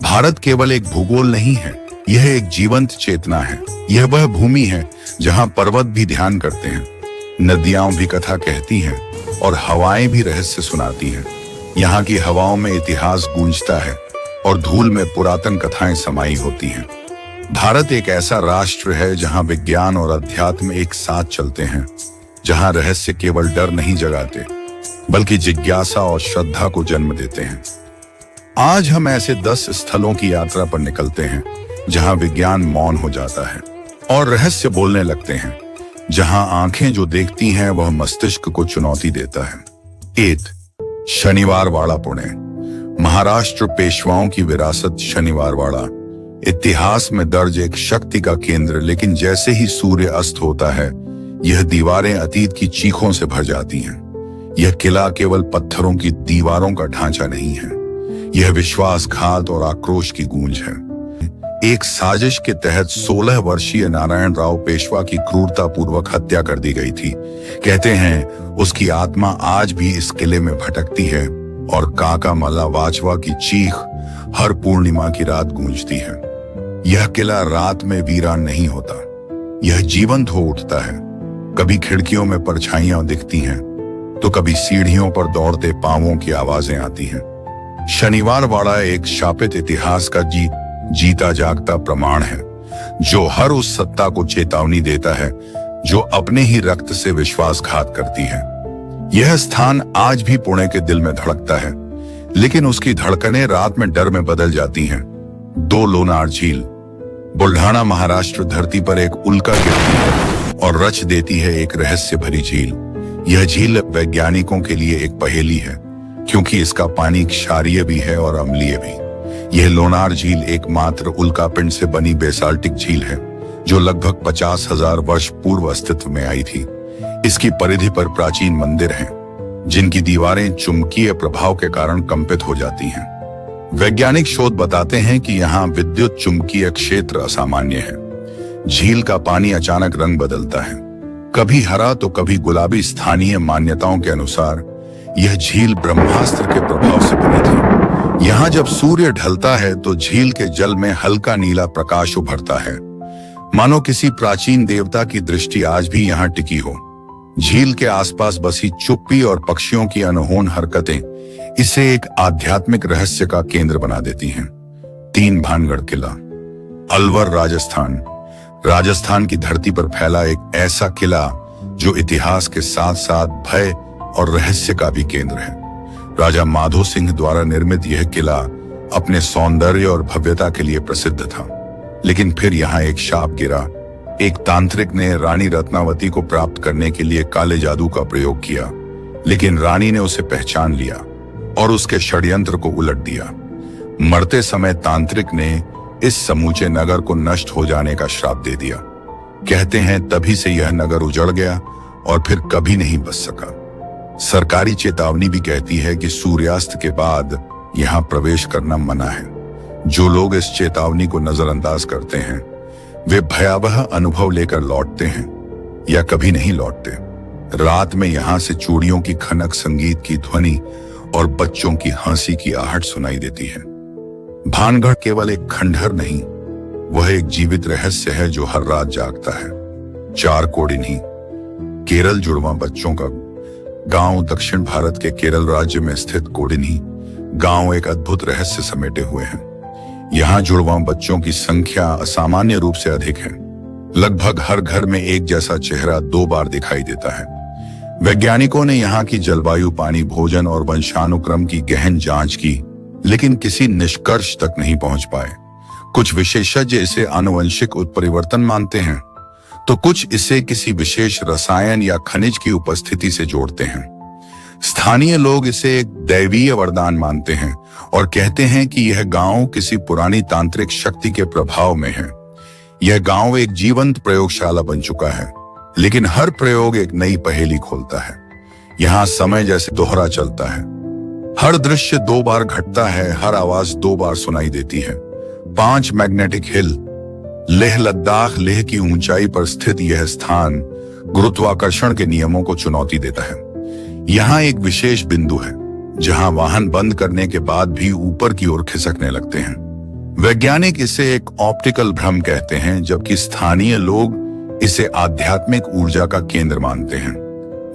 भारत केवल एक भूगोल नहीं है, यह एक जीवंत चेतना है। यह वह भूमि है जहां पर्वत भी ध्यान करते हैं, नदियां भी कथा कहती हैं और हवाएं भी रहस्य सुनाती हैं। यहाँ की हवाओं में इतिहास गूंजता है और धूल में पुरातन कथाएं समाई होती हैं। भारत एक ऐसा राष्ट्र है जहां विज्ञान और अध्यात्म एक साथ चलते हैं, जहां रहस्य केवल डर नहीं जगाते बल्कि जिज्ञासा और श्रद्धा को जन्म देते हैं। आज हम ऐसे 10 स्थलों की यात्रा पर निकलते हैं जहां विज्ञान मौन हो जाता है और रहस्य बोलने लगते हैं, जहां आंखें जो देखती हैं वह मस्तिष्क को चुनौती देता है। 8 शनिवारवाड़ा पुणे। महाराष्ट्र पेशवाओं की विरासत शनिवारवाड़ा इतिहास में दर्ज एक शक्ति का केंद्र, लेकिन जैसे ही सूर्य अस्त होता है यह दीवारें अतीत की चीखों से भर जाती हैं। यह किला केवल पत्थरों की दीवारों का ढांचा नहीं है, यह विश्वासघात और आक्रोश की गूंज है। एक साजिश के तहत 16 वर्षीय नारायण राव पेशवा की क्रूरतापूर्वक हत्या कर दी गई थी। कहते हैं उसकी आत्मा आज भी इस किले में भटकती है और काका मल्ला वाचवा की चीख हर पूर्णिमा की रात गूंजती है। यह किला रात में वीरान नहीं होता, यह जीवंत हो उठता है। कभी खिड़कियों में परछाइयां दिखती हैं तो कभी सीढ़ियों पर दौड़ते पांवों की आवाजें आती हैं। शनिवारवाड़ा एक शापित इतिहास का जीता जागता प्रमाण है, जो हर उस सत्ता को चेतावनी देता है जो अपने ही रक्त से विश्वासघात करती है। यह स्थान आज भी पुणे के दिल में धड़कता है, लेकिन उसकी धड़कनें रात में डर में बदल जाती हैं। 2 लोनार झील। बुल्ढाना महाराष्ट्र धरती पर एक उल्का गिरती है और रच देती है एक रहस्य भरी झील। यह झील वैज्ञानिकों के लिए एक पहेली है, क्योंकि इसका पानी क्षारीय भी है और अम्लीय भी। यह लोनार झील एकमात्र उल्कापिंड से बनी बेसाल्टिक झील है जो लगभग 50,000 वर्ष पूर्व अस्तित्व में आई थी। इसकी परिधि पर प्राचीन मंदिर हैं, जिनकी दीवारें चुंबकीय प्रभाव के कारण कंपित हो जाती हैं। वैज्ञानिक शोध बताते हैं कि यहाँ विद्युत चुंबकीय क्षेत्र असामान्य है। झील का पानी अचानक रंग बदलता है, कभी हरा तो कभी गुलाबी। स्थानीय मान्यताओं के अनुसार यह झील ब्रह्मास्त्र के प्रभाव से बनी थी। यहाँ जब सूर्य ढलता है तो झील के जल में हल्का नीला प्रकाश उभरता है, मानो किसी प्राचीन देवता की दृष्टि आज भी यहाँ टिकी हो। झील के आसपास बसी चुप्पी और पक्षियों की अनहोनी हरकतें इसे एक आध्यात्मिक रहस्य का केंद्र बना देती हैं। 3 भानगढ़ किला। अलवर राजस्थान। राजस्थान की धरती पर फैला एक ऐसा किला जो इतिहास के साथ साथ भय और रहस्य का भी केंद्र है। राजा माधो सिंह द्वारा निर्मित यह किला अपने सौंदर्य और भव्यता के लिए प्रसिद्ध था, लेकिन फिर यहाँ एक शाप गिरा। एक तांत्रिक ने रानी रत्नावती को प्राप्त करने के लिए काले जादू का प्रयोग किया, लेकिन रानी ने उसे पहचान लिया और उसके षड्यंत्र को उलट दिया। मरते समय तांत्रिक ने इस समूचे नगर को नष्ट हो जाने का श्राप दे दिया। कहते हैं तभी से यह नगर उजड़ गया और फिर कभी नहीं बच सका। सरकारी चेतावनी भी कहती है कि सूर्यास्त के बाद यहाँ प्रवेश करना मना है। जो लोग इस चेतावनी को नजरअंदाज करते हैं वे भयावह अनुभव लेकर लौटते हैं या कभी नहीं लौटते। रात में यहाँ से चूड़ियों की खनक, संगीत की ध्वनि और बच्चों की हंसी की आहट सुनाई देती है। भानगढ़ केवल एक खंडहर नहीं, वह एक जीवित रहस्य है जो हर रात जागता है। 4 कोडिन्ही। केरल जुड़वा बच्चों का गांव। दक्षिण भारत के केरल राज्य में स्थित कोडिन्ही गांव एक अद्भुत रहस्य समेटे हुए हैं। यहाँ जुड़वा बच्चों की संख्या असामान्य रूप से अधिक है। लगभग हर घर में एक जैसा चेहरा 2 बार दिखाई देता है। वैज्ञानिकों ने यहाँ की जलवायु, पानी, भोजन और वंशानुक्रम की गहन जांच की, लेकिन किसी निष्कर्ष तक नहीं पहुंच पाए। कुछ विशेषज्ञ इसे आनुवंशिक उत्परिवर्तन मानते हैं, तो कुछ इसे किसी विशेष रसायन या खनिज की उपस्थिति से जोड़ते हैं। स्थानीय लोग इसे एक दैवीय वरदान मानते हैं और कहते हैं कि यह गांव किसी पुरानी तांत्रिक शक्ति के प्रभाव में है। यह गांव एक जीवंत प्रयोगशाला बन चुका है, लेकिन हर प्रयोग एक नई पहेली खोलता है। यहाँ समय जैसे दोहरा चलता है, हर दृश्य 2 बार घटता है, हर आवाज 2 बार सुनाई देती है। 5 मैग्नेटिक हिल। लेह लद्दाख। लेह की ऊंचाई पर स्थित यह स्थान गुरुत्वाकर्षण के नियमों को चुनौती देता है। यहाँ एक विशेष बिंदु है जहां वाहन बंद करने के बाद भी ऊपर की ओर खिसकने लगते हैं। वैज्ञानिक इसे एक ऑप्टिकल भ्रम कहते हैं, जबकि स्थानीय लोग इसे आध्यात्मिक ऊर्जा का केंद्र मानते हैं।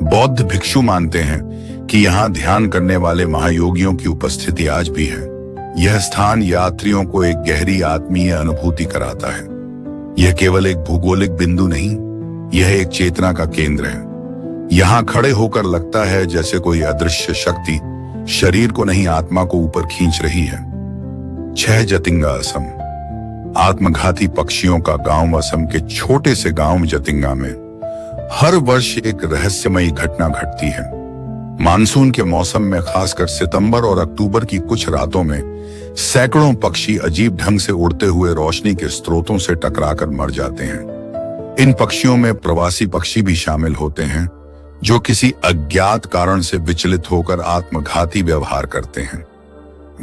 बौद्ध भिक्षु मानते हैं कि यहाँ ध्यान करने वाले महायोगियों की उपस्थिति आज भी है। यह स्थान यात्रियों को एक गहरी आत्मीय अनुभूति कराता है। यह केवल एक भूगोलिक बिंदु नहीं, यह एक चेतना का केंद्र है। यहाँ खड़े होकर लगता है जैसे कोई अदृश्य शक्ति शरीर को नहीं, आत्मा को ऊपर खींच रही है। 6 जतिंगा असम। आत्मघाती पक्षियों का गांव असम के छोटे से गांव जतिंगा में हर वर्ष एक रहस्यमयी घटना घटती है। मानसून के मौसम में, खासकर सितंबर और अक्टूबर की कुछ रातों में, सैकड़ों पक्षी अजीब ढंग से उड़ते हुए रोशनी के स्रोतों से टकराकर मर जाते हैं। इन पक्षियों में प्रवासी पक्षी भी शामिल होते हैं, जो किसी अज्ञात कारण से विचलित होकर आत्मघाती व्यवहार करते हैं।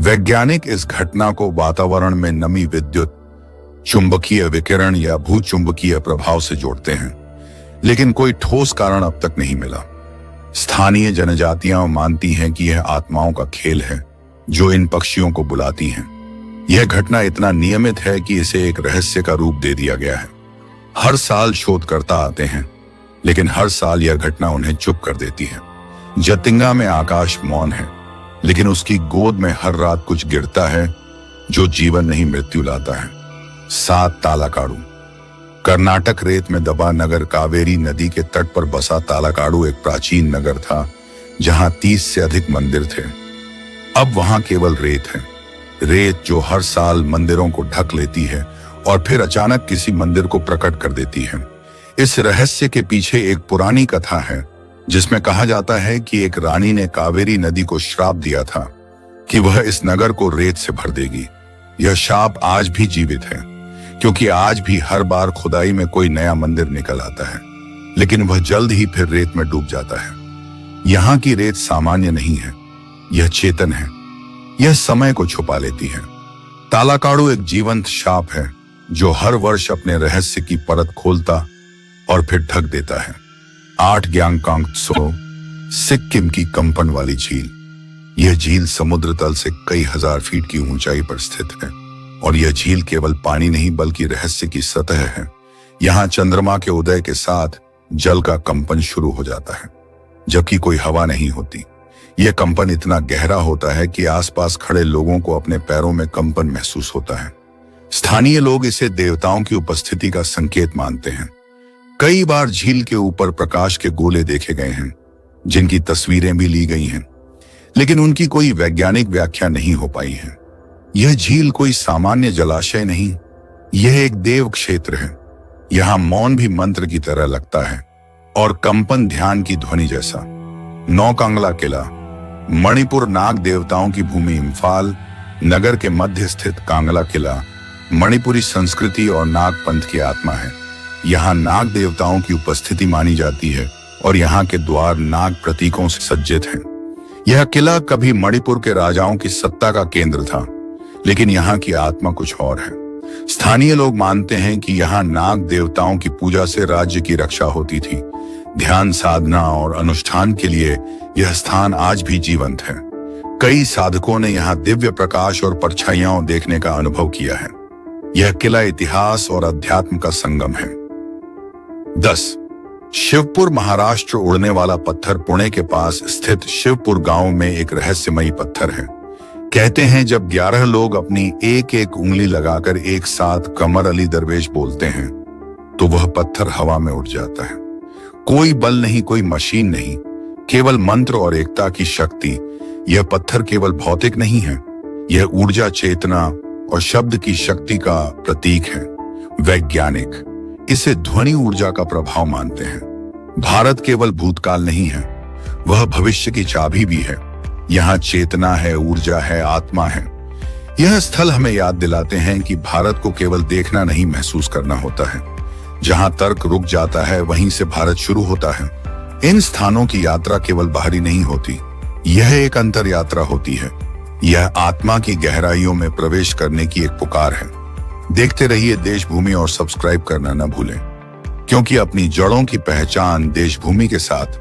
वैज्ञानिक इस घटना को वातावरण में नमी, विद्युत चुंबकीय विकिरण या भूचुंबकीय प्रभाव से जोड़ते हैं, लेकिन कोई ठोस कारण अब तक नहीं मिला। स्थानीय जनजातियां मानती हैं कि यह आत्माओं का खेल है जो इन पक्षियों को बुलाती हैं। यह घटना इतना नियमित है कि इसे एक रहस्य का रूप दे दिया गया है। हर साल शोधकर्ता आते हैं, लेकिन हर साल यह घटना उन्हें चुप कर देती है। जतिंगा में आकाश मौन है, लेकिन उसकी गोद में हर रात कुछ गिरता है जो जीवन नहीं, मृत्यु लाता है। 7 तालाकाडू। कर्नाटक रेत में दबा नगर कावेरी नदी के तट पर बसा तालाकाडू एक प्राचीन नगर था, जहां 30 से अधिक मंदिर थे। अब वहां केवल रेत है, रेत जो हर साल मंदिरों को ढक लेती है और फिर अचानक किसी मंदिर को प्रकट कर देती है। इस रहस्य के पीछे एक पुरानी कथा है, जिसमें कहा जाता है कि एक रानी ने कावेरी नदी को श्राप दिया था कि वह इस नगर को रेत से भर देगी। यह शाप आज भी जीवित है, क्योंकि आज भी हर बार खुदाई में कोई नया मंदिर निकल आता है, लेकिन वह जल्द ही फिर रेत में डूब जाता है। यहाँ की रेत सामान्य नहीं है, यह चेतन है, यह समय को छुपा लेती है। तालाकाडू एक जीवंत शाप है जो हर वर्ष अपने रहस्य की परत खोलता और फिर ढक देता है। 8 ग्यांगकांग-त्सो, सिक्किम की कंपन वाली झील। यह झील समुद्र तल से कई हजार फीट की ऊंचाई पर स्थित है, और यह झील केवल पानी नहीं बल्कि रहस्य की सतह है। यहाँ चंद्रमा के उदय के साथ जल का कंपन शुरू हो जाता है, जबकि कोई हवा नहीं होती। यह कंपन इतना गहरा होता है कि आसपास खड़े लोगों को अपने पैरों में कंपन महसूस होता है। स्थानीय लोग इसे देवताओं की उपस्थिति का संकेत मानते हैं। कई बार झील के ऊपर प्रकाश के गोले देखे गए हैं, जिनकी तस्वीरें भी ली गई हैं, लेकिन उनकी कोई वैज्ञानिक व्याख्या नहीं हो पाई है। यह झील कोई सामान्य जलाशय नहीं, यह एक देव क्षेत्र है। यहाँ मौन भी मंत्र की तरह लगता है और कंपन ध्यान की ध्वनि जैसा। 9 कांगला किला। मणिपुर नाग देवताओं की भूमि। इम्फाल नगर के मध्य स्थित कांगला किला मणिपुरी संस्कृति और नाग पंथ की आत्मा है। यहाँ नाग देवताओं की उपस्थिति मानी जाती है और यहाँ के द्वार नाग प्रतीकों से सज्जित हैं। यह किला कभी मणिपुर के राजाओं की सत्ता का केंद्र था, लेकिन यहाँ की आत्मा कुछ और है। स्थानीय लोग मानते हैं कि यहाँ नाग देवताओं की पूजा से राज्य की रक्षा होती थी। ध्यान, साधना और अनुष्ठान के लिए यह स्थान आज भी जीवंत है। कई साधकों ने यहाँ दिव्य प्रकाश और परछाइयां देखने का अनुभव किया है। यह किला इतिहास और अध्यात्म का संगम है। 10. शिवपुर, महाराष्ट्र। उड़ने वाला पत्थर। पुणे के पास स्थित शिवपुर गांव में एक रहस्यमयी पत्थर है। कहते हैं जब 11 लोग अपनी एक एक उंगली लगाकर एक साथ कमर अली दरवेश बोलते हैं, तो वह पत्थर हवा में उड़ जाता है। कोई बल नहीं, कोई मशीन नहीं, केवल मंत्र और एकता की शक्ति। यह पत्थर केवल भौतिक नहीं है, यह ऊर्जा, चेतना और शब्द की शक्ति का प्रतीक है। वैज्ञानिक इसे ध्वनि ऊर्जा का प्रभाव मानते हैं। भारत केवल भूतकाल नहीं है, वह भविष्य की चाबी भी है। यहाँ चेतना है, ऊर्जा है, आत्मा है। यह स्थल हमें याद दिलाते हैं कि भारत को केवल देखना नहीं, महसूस करना होता है। जहाँ तर्क रुक जाता है, वहीं से भारत शुरू होता है। इन स्थानों की यात्रा केवल बाहरी नहीं होती, यह एक अंतर यात्रा होती है। यह आत्मा की गहराइयों में प्रवेश करने की एक पुकार है। देखते रहिए देशभूमि और सब्सक्राइब करना न भूलें, क्योंकि अपनी जड़ों की पहचान देशभूमि के साथ